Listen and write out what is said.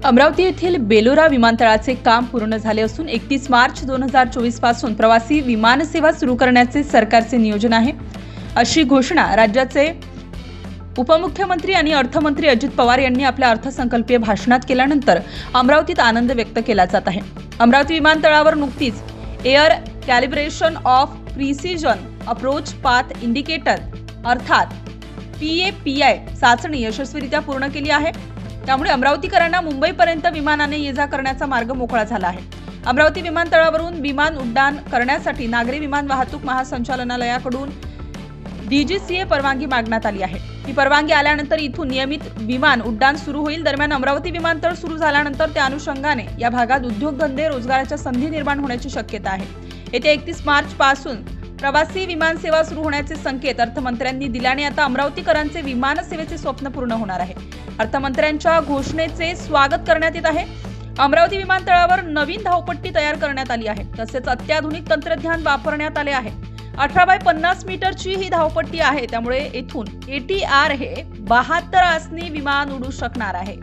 अमरावती येथील बेलोरा विमानतळाचे काम पूर्ण झाले असून 31 मार्च 2024 पासून प्रवासी विमानसेवा सुरू करण्याचे सरकारचे नियोजन आहे, अशी घोषणा राज्याचे उपमुख्यमंत्री आणि अर्थमंत्री अजित पवार यांनी आपल्या अर्थसंकल्पीय भाषणात केल्यानंतर अमरावतीत आनंद व्यक्त केला जात आहे। अमरावती विमानतळावर नुकतीच air calibration of precision approach path indicator अर्थात PAPI चाचणी यशस्वीरित्या पूर्ण केली आहे। त्यामुळे अमरावतीकरांना मुंबईपर्यंत विमानाने ये-जा करण्याचा मार्ग मोकळा झाला आहे। अमरावती विमानतळावरून विमान उड्डाण करण्यासाठी नागरी विमान वाहतूक महासंचालनालयाकडून DGCA परवानगी मागण्यात आली आहे। ही परवानगी आल्यानंतर इथून नियमित विमान उड्डाण सुरू होईल। दरम्यान अमरावती विमानतळ सुरू झाल्यानंतर त्या अनुषंगाने या भागात उद्योगधंदे रोजगाराच्या संधी निर्माण होण्याची शक्यता आहे। येत्या 31 मार्च पासून प्रवासी विमान सेवा सुरू होण्याचे संकेत अर्थमंत्र्यांनी दिल्याने आता अमरावतीकरांचे विमान सेवेचे स्वप्न पूर्ण होणार आहे। अर्थमंत्र्यांच्या घोषणेचे स्वागत करण्यात येत आहे। अमरावती विमानतळावर नवीन धावपट्टी तयार करण्यात आली आहे, तसेच अत्याधुनिक तंत्रज्ञान वापरण्यात आले आहे। 18x50 मीटरची ही धावपट्टी आहे, त्यामुळे येथून ATR हे 72 आसनी विमान उडू शकणार आहे।